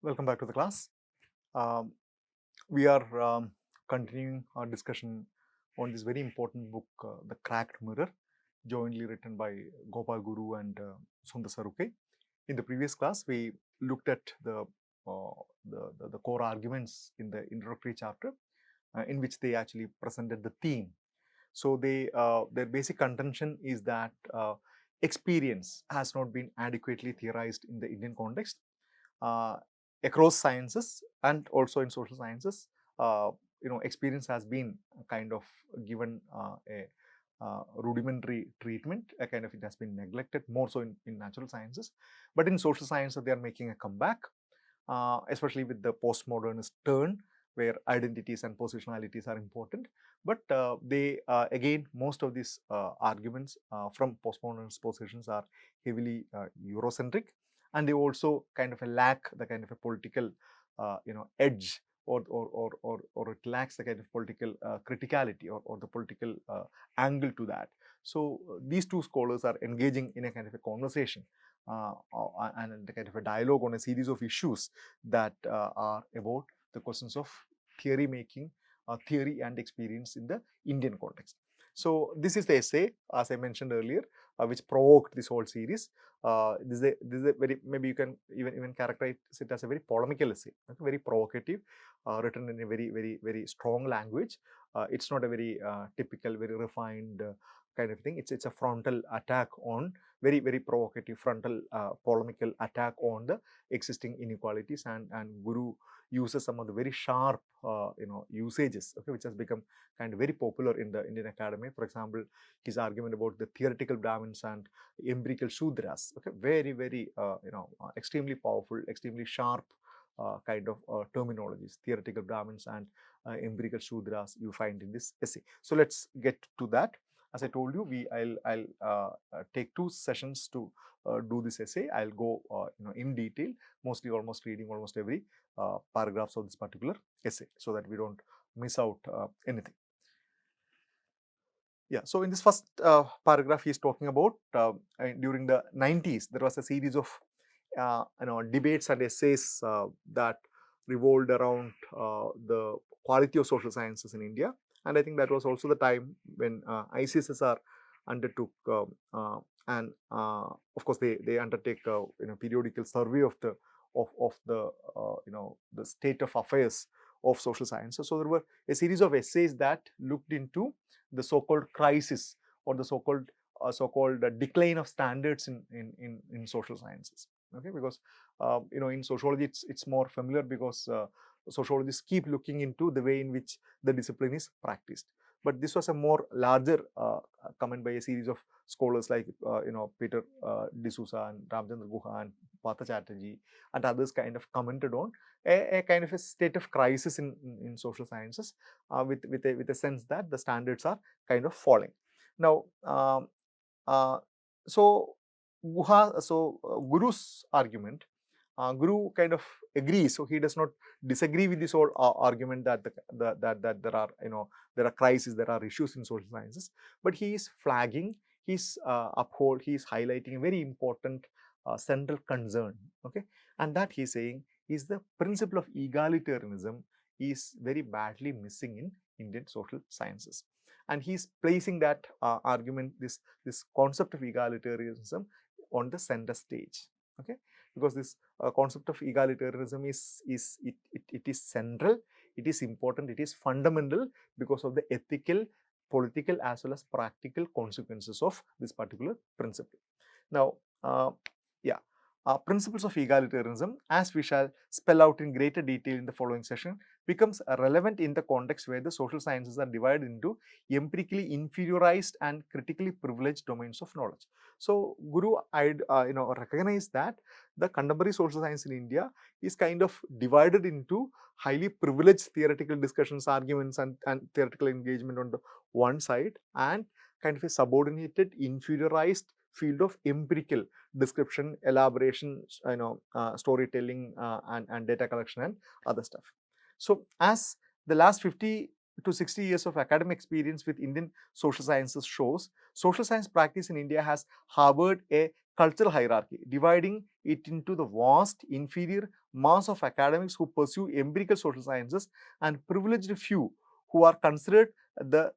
Welcome back to the class. Um, we are continuing our discussion on this very important book, The Cracked Mirror, jointly written by Gopal Guru and Sundar Saruke. In the previous class, we looked at the core arguments in the introductory chapter, in which they actually presented the theme. So their basic contention is that experience has not been adequately theorized in the Indian context. Uh, Across sciences and also in social sciences, experience has been kind of given a rudimentary treatment. A kind of it has been neglected more so in natural sciences, but in social sciences they are making a comeback, especially with the postmodernist turn, where identities and positionalities are important. But they again, most of these arguments from postmodernist positions are heavily Eurocentric, and they also kind of lack the kind of a political edge, or it lacks the kind of political criticality, or the political angle to that. So these two scholars are engaging in a kind of a conversation and the kind of a dialogue on a series of issues that are about the questions of theory making, theory and experience in the Indian context. So this is the essay, as I mentioned earlier, which provoked this whole series. This is a very, maybe you can even characterize it as a very polemical essay, okay? Very provocative, written in a very strong language. It's not a very typical, very refined kind of thing. It's a frontal attack on, very provocative frontal polemical attack on the existing inequalities, and Guru uses some of the very sharp usages, okay, which has become kind of very popular in the Indian academy. For example, his argument about the theoretical Brahmins and empirical Sudras, okay, very extremely powerful, extremely sharp kind of terminologies, theoretical Brahmins and empirical Sudras you find in this essay. So let's get to that. As I told you, I'll take 2 sessions to do this essay. I'll go in detail, mostly almost reading almost every paragraphs of this particular essay, so that we don't miss out anything. Yeah, so in this first paragraph, he's talking about during the 90s, there was a series of debates and essays that revolved around the quality of social sciences in India. And I think that was also the time when ICSSR undertook, and of course they undertake periodical survey of the the state of affairs of social sciences. So there were a series of essays that looked into the so-called crisis, or the so-called decline of standards in social sciences. Okay, because in sociology it's more familiar, because sociologists keep looking into the way in which the discipline is practiced. But this was a more larger comment by a series of scholars like Peter D'Souza and Ramchandra Guha and Partha Chatterjee and others, kind of commented on a kind of a state of crisis in social sciences, with a sense that the standards are kind of falling. Now, so Guru's argument, Guru kind of agrees. So he does not disagree with this whole argument that that there are there are crises, there are issues in social sciences, but he is flagging, he's he's highlighting a very important central concern. Okay, and that he's saying is the principle of egalitarianism is very badly missing in Indian social sciences, and he's placing that argument, this concept of egalitarianism, on the center stage. Okay, because this concept of egalitarianism it is central, it is important, it is fundamental, because of the ethical, political as well as practical consequences of this particular principle. Now, yeah, principles of egalitarianism, as we shall spell out in greater detail in the following session, becomes relevant in the context where the social sciences are divided into empirically inferiorized and critically privileged domains of knowledge. So Guru recognized that the contemporary social science in India is kind of divided into highly privileged theoretical discussions, arguments, and theoretical engagement on the one side, and kind of a subordinated, inferiorized field of empirical description, elaboration, storytelling, and data collection and other stuff. So as the last 50 to 60 years of academic experience with Indian social sciences shows, social science practice in India has harbored a cultural hierarchy, dividing it into the vast, inferior mass of academics who pursue empirical social sciences and privileged few who are considered the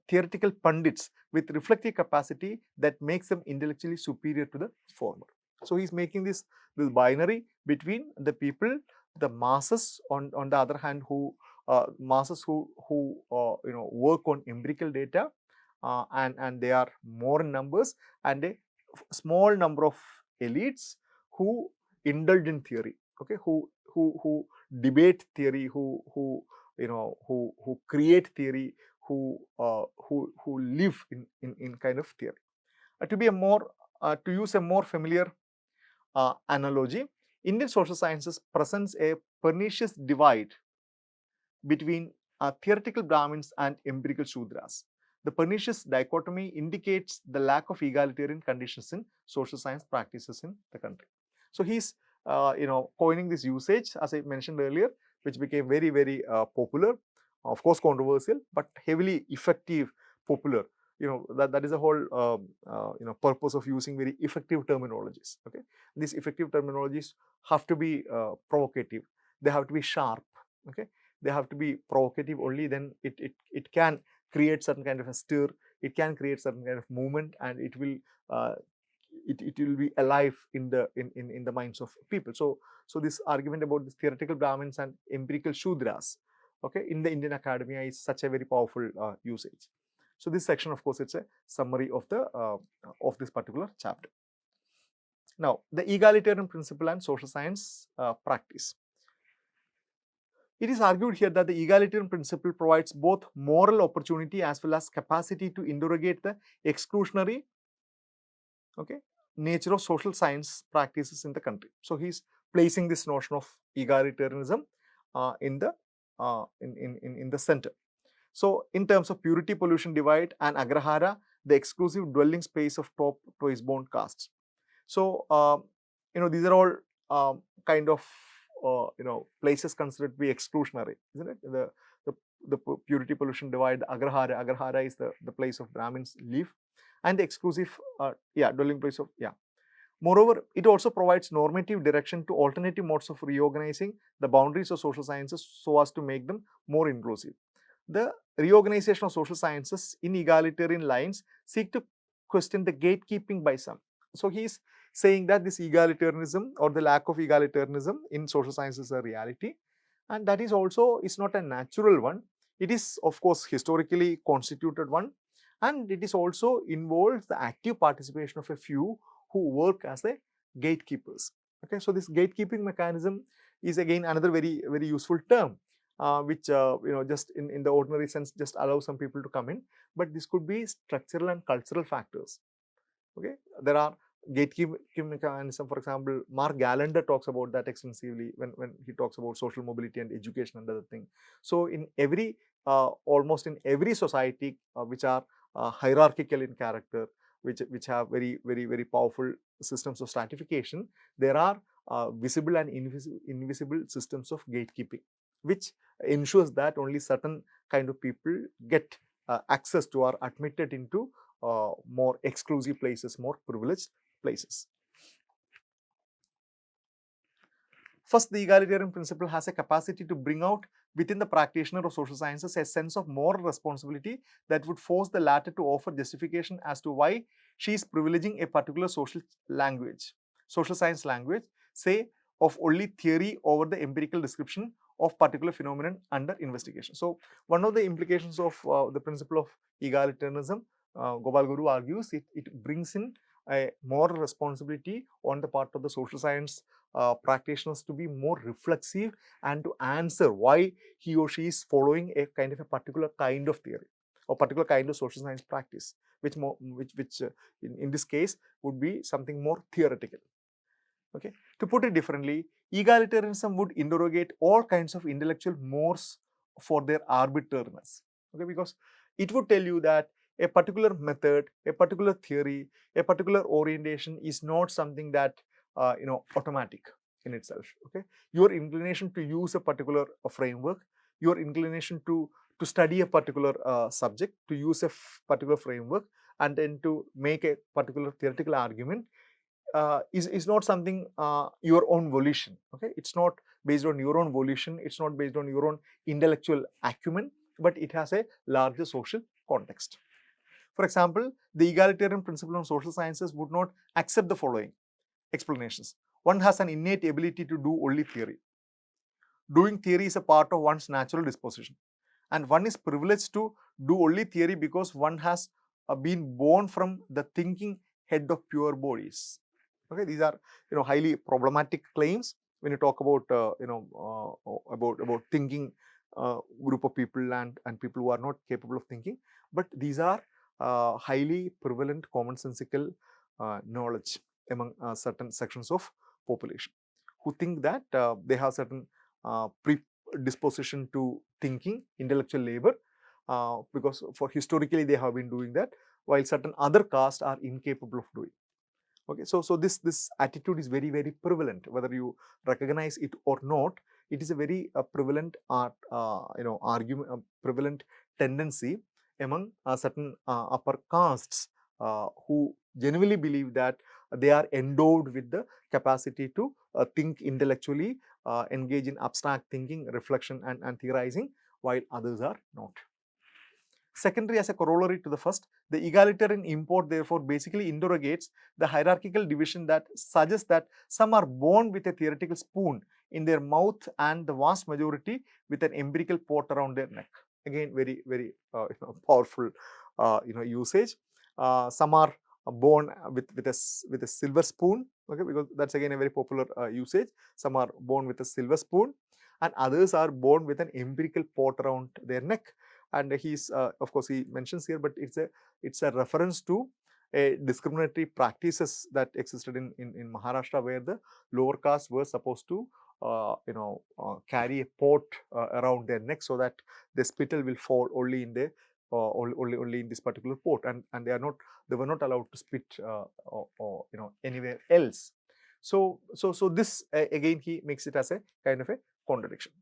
theoretical pundits with reflective capacity that makes them intellectually superior to the former. So he's making this binary between the people, the masses on the other hand, who masses who work on empirical data, and they are more in numbers, and a small number of elites who indulge in theory, okay, who debate theory, who create theory, who live in kind of theory. To use a more familiar analogy, Indian social sciences presents a pernicious divide between theoretical Brahmins and empirical Sudras. The pernicious dichotomy indicates the lack of egalitarian conditions in social science practices in the country. So he's coining this usage, as I mentioned earlier, which became very, very popular, of course controversial, but heavily effective, popular. That is the whole purpose of using very effective terminologies. Okay, these effective terminologies have to be provocative. They have to be sharp. Okay, they have to be provocative. Only then it can create certain kind of a stir. It can create certain kind of movement, and it will be alive in the minds of people. So this argument about this theoretical Brahmins and empirical Shudras, okay, in the Indian academia is such a very powerful usage. So this section, of course, it's a summary of this particular chapter. Now, the egalitarian principle and social science practice. It is argued here that the egalitarian principle provides both moral opportunity as well as capacity to interrogate the exclusionary, okay, nature of social science practices in the country. So he's placing this notion of egalitarianism in the center. So in terms of purity, pollution divide, and agrahara, the exclusive dwelling space of top twice-born castes. So these are all kind of places considered to be exclusionary, isn't it? The purity, pollution divide, the agrahara. Agrahara is the place of Brahmins live, and the exclusive dwelling place of Moreover, it also provides normative direction to alternative modes of reorganizing the boundaries of social sciences so as to make them more inclusive. The reorganization of social sciences in egalitarian lines seek to question the gatekeeping by some. So he's saying that this egalitarianism or the lack of egalitarianism in social sciences is a reality, and that is not a natural one. It is, of course, historically constituted one, and it is also involves the active participation of a few who work as the gatekeepers. Okay, so this gatekeeping mechanism is again another very, very useful term, which just in the ordinary sense just allows some people to come in, but this could be structural and cultural factors. Okay, there are gatekeeping mechanism. For example, Mark Gallagher talks about that extensively when he talks about social mobility and education and other thing. So in every almost in every society which are hierarchical in character, which have very, very, very powerful systems of stratification, there are visible and invisible systems of gatekeeping, which ensures that only certain kind of people get access to or admitted into more exclusive places, more privileged places. First, the egalitarian principle has a capacity to bring out within the practitioner of social sciences a sense of moral responsibility that would force the latter to offer justification as to why she is privileging a particular social science language, say of only theory over the empirical description of particular phenomenon under investigation. So one of the implications of the principle of egalitarianism, Gopal Guru argues, it brings in a moral responsibility on the part of the social science practitioners to be more reflexive and to answer why he or she is following a kind of a particular kind of theory or particular kind of social science practice, which in this case would be something more theoretical. Okay, to put it differently, egalitarianism would interrogate all kinds of intellectual mores for their arbitrariness. Okay, because it would tell you that a particular method, a particular theory, a particular orientation is not something that automatic in itself. Okay, your inclination to use a particular framework, your inclination to study a particular subject, to use a particular framework, and then to make a particular theoretical argument is not something your own volition. Okay, it's not based on your own volition. It's not based on your own intellectual acumen, but it has a larger social context. For example, the egalitarian principle on social sciences would not accept the following explanations. One has an innate ability to do only theory. Doing theory is a part of one's natural disposition, and one is privileged to do only theory because one has been born from the thinking head of pure bodies. Okay, these are highly problematic claims when you talk about about thinking group of people and people who are not capable of thinking. But these are highly prevalent commonsensical knowledge among certain sections of population who think that they have certain predisposition to thinking, intellectual labor, because for historically they have been doing that, while certain other castes are incapable of doing. Okay, so this attitude is very, very prevalent, whether you recognize it or not. It is a very prevalent argument, prevalent tendency among certain upper castes who genuinely believe that they are endowed with the capacity to think intellectually, engage in abstract thinking, reflection, and theorizing, while others are not. Secondary, as a corollary to the first, the egalitarian import therefore basically interrogates the hierarchical division that suggests that some are born with a theoretical spoon in their mouth and the vast majority with an empirical pot around their neck. Again, very, very powerful usage. Some are born with a silver spoon. Okay, because that's again a very popular usage. Some are born with a silver spoon, and others are born with an empirical pot around their neck. And he's of course he mentions here, but it's a reference to a discriminatory practices that existed in Maharashtra, where the lower castes were supposed to carry a pot around their neck so that the spittle will fall only in the only in this particular pot, and they were not allowed to spit or anywhere else. So this again he makes it as a kind of a contradiction.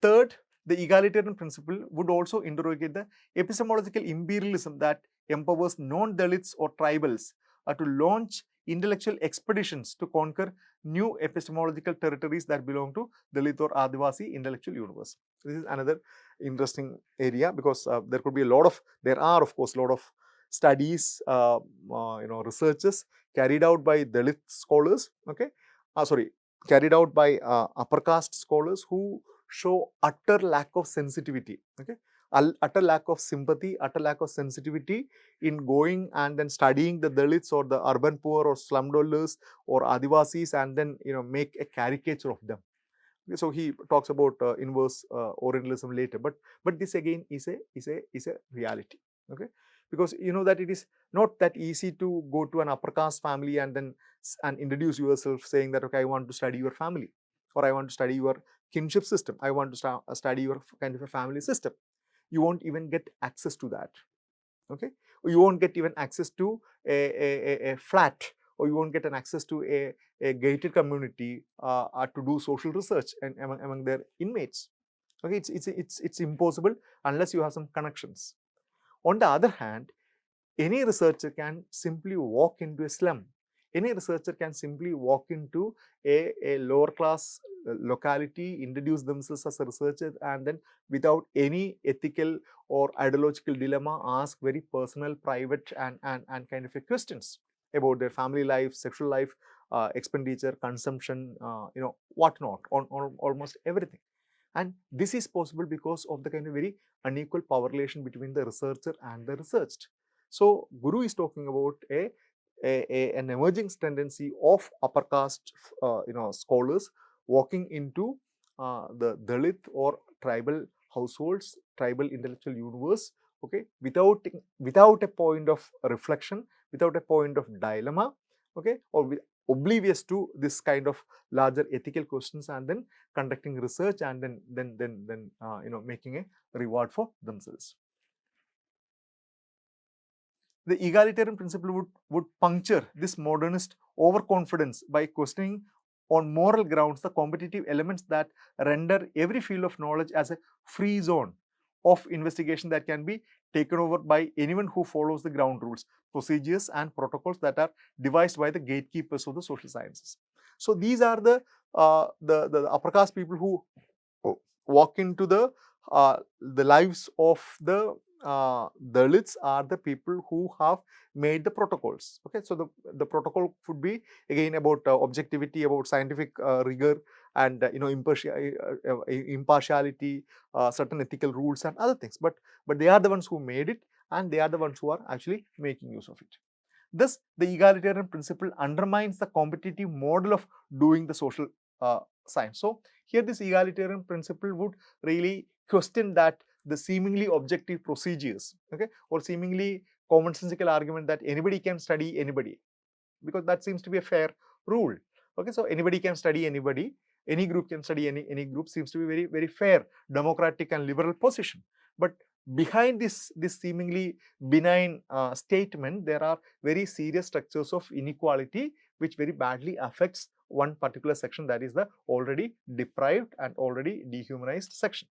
Third, the egalitarian principle would also interrogate the epistemological imperialism that empowers non-Dalits or tribals to launch intellectual expeditions to conquer new epistemological territories that belong to Dalit or Adivasi intellectual universe. This is another interesting area, because there are of course a lot of studies, researches carried out by Dalit scholars. Okay, carried out by upper caste scholars who show utter lack of sensitivity. Okay, utter lack of sympathy, utter lack of sensitivity in going and then studying the Dalits or the urban poor or slum dwellers or Adivasis, and then make a caricature of them. Okay, so he talks about inverse Orientalism later, but this again is a reality. Okay, because that it is not that easy to go to an upper caste family and then introduce yourself saying that, okay, I want to study your family, or I want to study your kinship system, I want to study your kind of a family system. You won't even get access to that. Okay, you won't get even access to a flat, or you won't get an access to a gated community to do social research and among their inmates. Okay, it's impossible unless you have some connections. On the other hand, any researcher can simply walk into a slum. Any researcher can simply walk into a lower class locality, introduce themselves as a researcher, and then without any ethical or ideological dilemma, ask very personal, private, and kind of a questions about their family life, sexual life, expenditure, consumption, whatnot, on almost everything. And this is possible because of the kind of very unequal power relation between the researcher and the researched. So Guru is talking about an emerging tendency of upper caste scholars walking into the Dalit or tribal households, tribal intellectual universe, okay, without a point of reflection, without a point of dilemma, okay, or oblivious to this kind of larger ethical questions, and then conducting research, and then making a reward for themselves. The egalitarian principle would puncture this modernist overconfidence by questioning on moral grounds the competitive elements that render every field of knowledge as a free zone of investigation that can be taken over by anyone who follows the ground rules, procedures and protocols that are devised by the gatekeepers of the social sciences. So these are the upper caste people who walk into the lives of the Dalits are the people who have made the protocols. Okay, so the protocol would be again about objectivity, about scientific rigor, and impartiality, certain ethical rules and other things. But they are the ones who made it, and they are the ones who are actually making use of it. Thus, the egalitarian principle undermines the competitive model of doing the social science. So here, this egalitarian principle would really question that the seemingly objective procedures, okay, or seemingly commonsensical argument that anybody can study anybody, because that seems to be a fair rule. Okay, so anybody can study anybody, any group can study any group, seems to be very, very fair, democratic and liberal position. But behind this seemingly benign statement, there are very serious structures of inequality which very badly affects one particular section, that is the already deprived and already dehumanized section.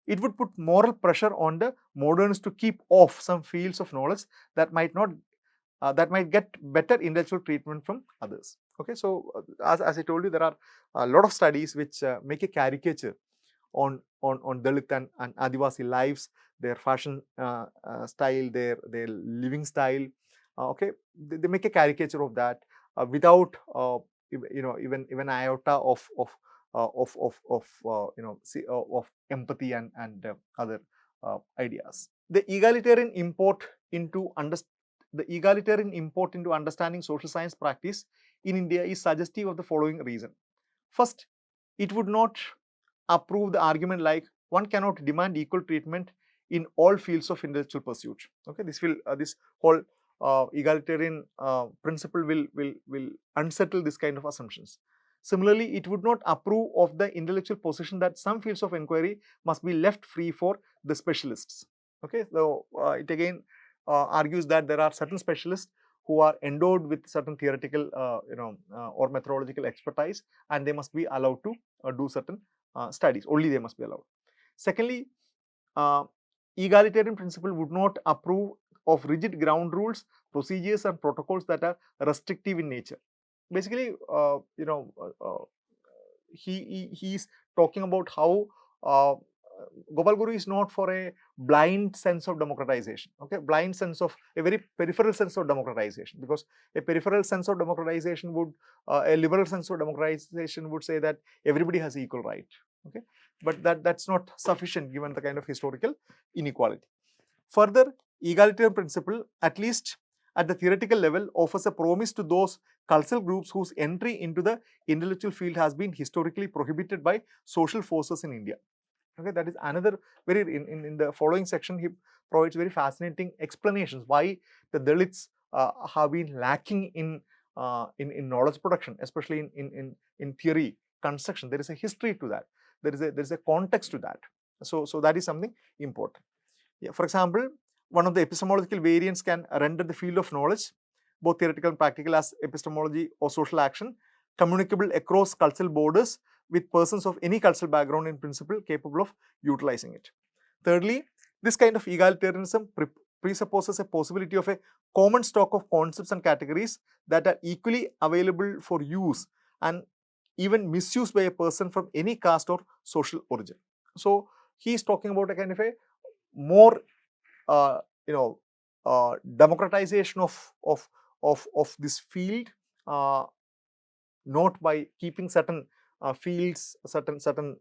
It would put moral pressure on the moderns to keep off some fields of knowledge that might not that might get better intellectual treatment from others. Okay, so as I told you, there are a lot of studies which make a caricature on Dalit and Adivasi lives, their fashion style, their living style. Okay, they make a caricature of that without even iota of empathy and other ideas. The egalitarian import into understanding social science practice in India is suggestive of the following reason. First, it would not approve the argument like one cannot demand equal treatment in all fields of intellectual pursuit. Okay, this whole egalitarian principle will unsettle this kind of assumptions. Similarly, it would not approve of the intellectual position that some fields of inquiry must be left free for the specialists. Okay, so it again argues that there are certain specialists who are endowed with certain theoretical or methodological expertise, and they must be allowed to do certain studies. Only they must be allowed. Secondly, egalitarian principle would not approve of rigid ground rules, procedures and protocols that are restrictive in nature. Basically, he's talking about how Gopal Guru is not for a blind sense of democratization, okay, blind sense of a very peripheral sense of democratization, because a peripheral sense of democratization would, a liberal sense of democratization would say that everybody has equal right, okay, but that's not sufficient given the kind of historical inequality. Further, egalitarian principle, at least at the theoretical level, offers a promise to those cultural groups whose entry into the intellectual field has been historically prohibited by social forces in India. Okay, that is another very, in the following section, he provides very fascinating explanations why the Dalits have been lacking in knowledge production, especially in theory construction. There is a history to that. There is a context to that. So that is something important. Yeah, for example, one of the epistemological variants can render the field of knowledge, both theoretical and practical, as epistemology or social action, communicable across cultural borders with persons of any cultural background in principle capable of utilizing it. Thirdly, this kind of egalitarianism presupposes a possibility of a common stock of concepts and categories that are equally available for use and even misuse by a person from any caste or social origin. So he is talking about a kind of a more democratization of this field, not by keeping certain fields, especially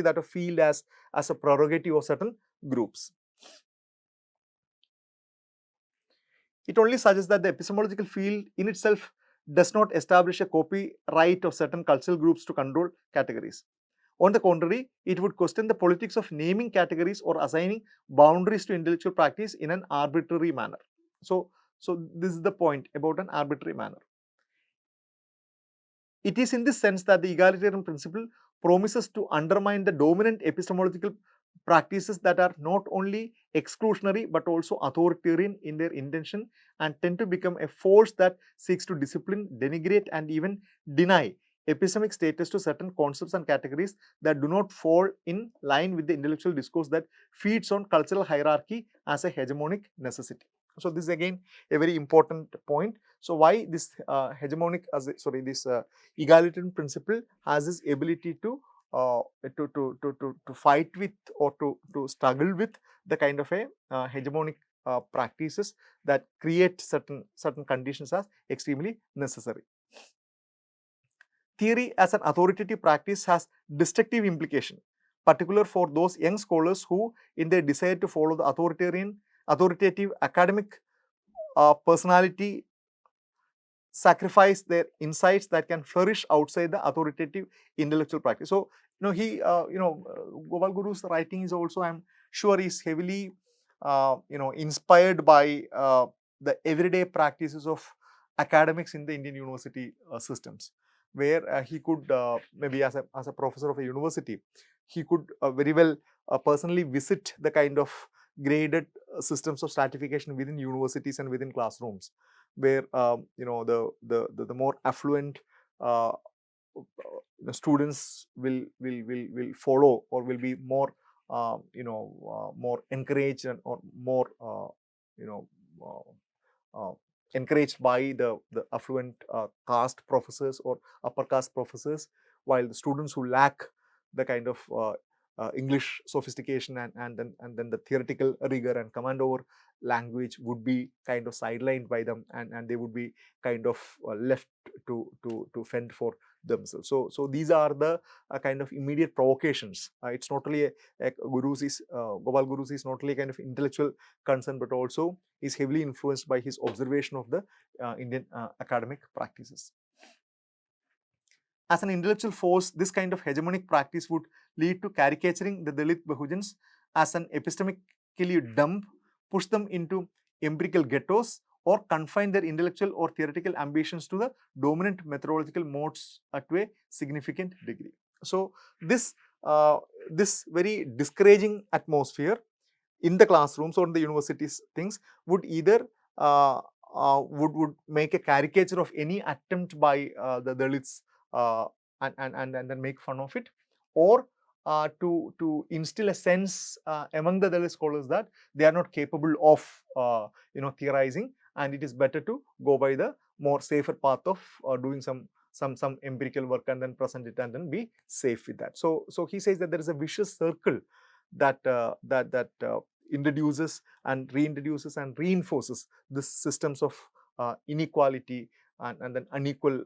that of field as a prerogative of certain groups. It only suggests that the epistemological field in itself does not establish a copyright of certain cultural groups to control categories. On the contrary, it would question the politics of naming categories or assigning boundaries to intellectual practice in an arbitrary manner. So this is the point about an arbitrary manner. It is in this sense that the egalitarian principle promises to undermine the dominant epistemological practices that are not only exclusionary but also authoritarian in their intention and tend to become a force that seeks to discipline, denigrate and even deny epistemic status to certain concepts and categories that do not fall in line with the intellectual discourse that feeds on cultural hierarchy as a hegemonic necessity. So this is again a very important point. So why this this egalitarian principle has this ability to fight with or to struggle with the kind of a hegemonic practices that create certain conditions as extremely necessary. Theory as an authoritative practice has destructive implication, particular for those young scholars who, in their desire to follow the authoritative academic personality, sacrifice their insights that can flourish outside the authoritative intellectual practice. So, Gopal Guru's writing is also, I'm sure, is heavily, inspired by the everyday practices of academics in the Indian university systems, where he could maybe as a professor of a university, he could very well personally visit the kind of graded systems of stratification within universities and within classrooms, where the more affluent the students will follow or will be more more encouraged or more encouraged by the affluent caste professors or upper caste professors, while the students who lack the kind of English sophistication and then the theoretical rigor and command over language would be kind of sidelined by them, and they would be kind of left to fend for themselves. So these are the kind of immediate provocations. It's not only Gopal Guru's is not only a kind of intellectual concern, but also is heavily influenced by his observation of the Indian academic practices. As an intellectual force, this kind of hegemonic practice would lead to caricaturing the Dalit Bahujans as an epistemically dumb, push them into empirical ghettos, or confine their intellectual or theoretical ambitions to the dominant methodological modes at a significant degree. So this very discouraging atmosphere in the classrooms or in the universities things would either would make a caricature of any attempt by the Dalits and then make fun of it, or to instill a sense among the Dalit scholars that they are not capable of theorizing, and it is better to go by the more safer path of doing some empirical work and then present it and then be safe with that. So he says that there is a vicious circle that introduces and reintroduces and reinforces the systems of inequality and then unequal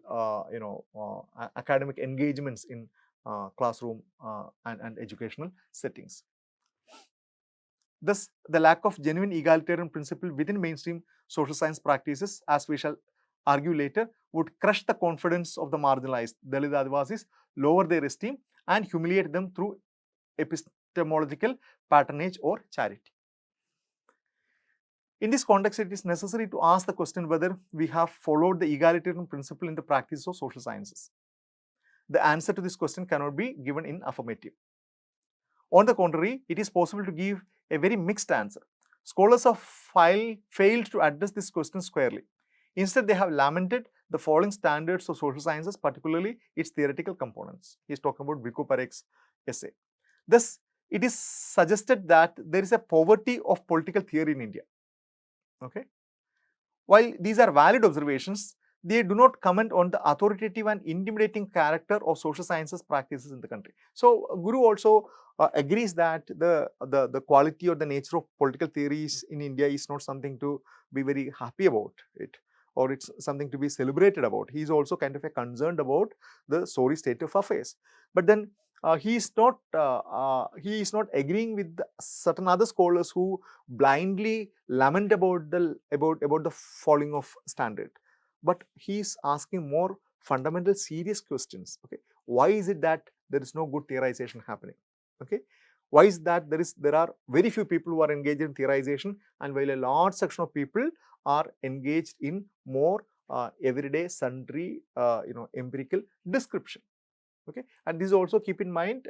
academic engagements in classroom and educational settings. Thus, the lack of genuine egalitarian principle within mainstream social science practices, as we shall argue later, would crush the confidence of the marginalized Dalit Adivasis, lower their esteem, and humiliate them through epistemological patronage or charity. In this context, it is necessary to ask the question whether we have followed the egalitarian principle in the practice of social sciences. The answer to this question cannot be given in affirmative. On the contrary, it is possible to give a very mixed answer. Scholars have failed to address this question squarely. Instead, they have lamented the falling standards of social sciences, particularly its theoretical components. He is talking about Bhikkhu Parekh's essay. Thus, it is suggested that there is a poverty of political theory in India. Okay. While these are valid observations, they do not comment on the authoritative and intimidating character of social sciences practices in the country. So Guru also agrees that the quality or the nature of political theories in India is not something to be very happy about it, or it's something to be celebrated about. He is also kind of concerned about the sorry state of affairs. But then he is not agreeing with certain other scholars who blindly lament about the falling of standard. But he is asking more fundamental, serious questions. Okay, why is it that there is no good theorization happening? Okay, why is that there are very few people who are engaged in theorization, and while a large section of people are engaged in more everyday, sundry, empirical description. Okay, and this also keep in mind,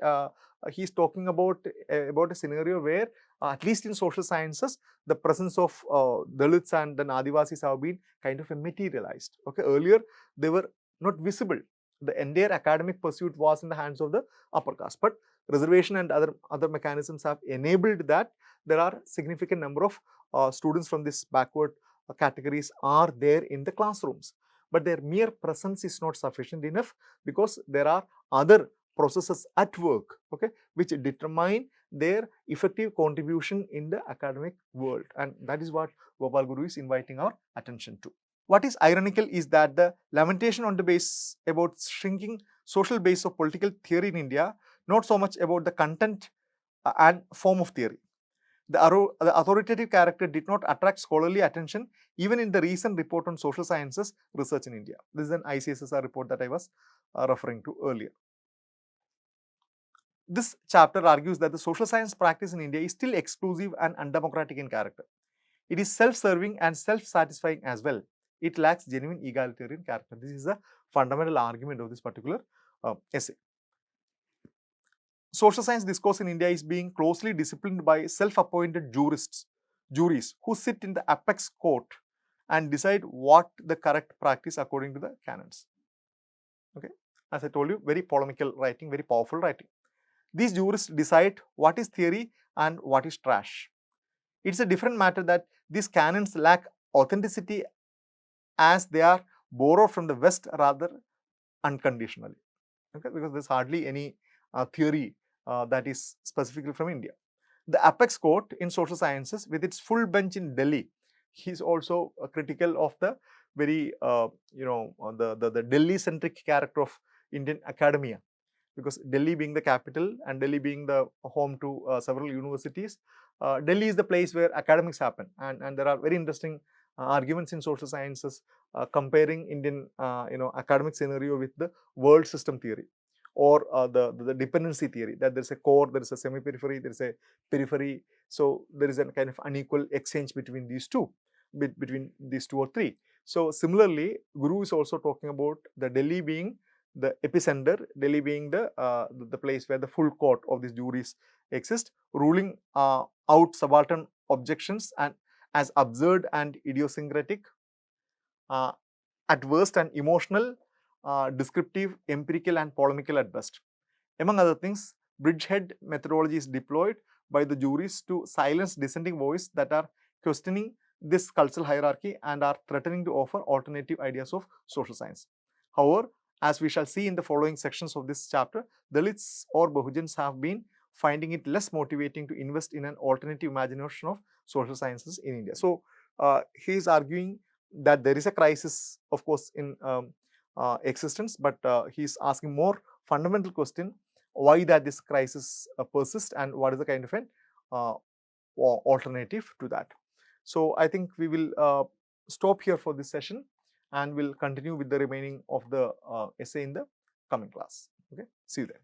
he is talking about a scenario where at least in social sciences, the presence of Dalits and the Adivasis have been kind of materialized. Okay, earlier they were not visible. the entire academic pursuit was in the hands of the upper caste. But reservation and other mechanisms have enabled that there are significant number of students from this backward categories are there in the classrooms. But their mere presence is not sufficient enough, because there are other processes at work, okay, which determine their effective contribution in the academic world, and that is what Gopal Guru is inviting our attention to. What is ironical is that the lamentation on the base about shrinking social base of political theory in India, not so much about the content and form of theory. The authoritative character did not attract scholarly attention even in the recent report on social sciences research in India. This is an ICSSR report that I was referring to earlier. This chapter argues that the social science practice in India is still exclusive and undemocratic in character. It is self-serving and self-satisfying as well. It lacks genuine egalitarian character. This is the fundamental argument of this particular essay. Social science discourse in India is being closely disciplined by self-appointed juries who sit in the apex court and decide what the correct practice according to the canons. Okay, as I told you, very polemical writing, very powerful writing. These jurists decide what is theory and what is trash. It's a different matter that these canons lack authenticity, as they are borrowed from the West rather unconditionally. Okay, because there's hardly any theory that is specifically from India. The apex court in social sciences, with its full bench in Delhi, is also critical of the very the Delhi-centric character of Indian academia, because Delhi being the capital and Delhi being the home to several universities, Delhi is the place where academics happen, and there are very interesting arguments in social sciences comparing Indian academic scenario with the world system theory, or the dependency theory, that there is a core, there is a semi-periphery, there is a periphery. So there is a kind of unequal exchange between these two, between these two or three. So similarly, Guru is also talking about the Delhi being the epicenter, Delhi being the place where the full court of these juries exist, ruling out subaltern objections and as absurd and idiosyncratic, at worst, and emotional, descriptive, empirical, and polemical at best. Among other things, bridgehead methodology is deployed by the juries to silence dissenting voices that are questioning this cultural hierarchy and are threatening to offer alternative ideas of social science. However, as we shall see in the following sections of this chapter, Dalits or Bahujans have been finding it less motivating to invest in an alternative imagination of social sciences in India. So, he is arguing that there is a crisis, of course, in existence, but he is asking more fundamental question: why that this crisis persists, and what is the kind of an alternative to that. So, I think we will stop here for this session, and we'll continue with the remaining of the essay in the coming class. Okay, see you there.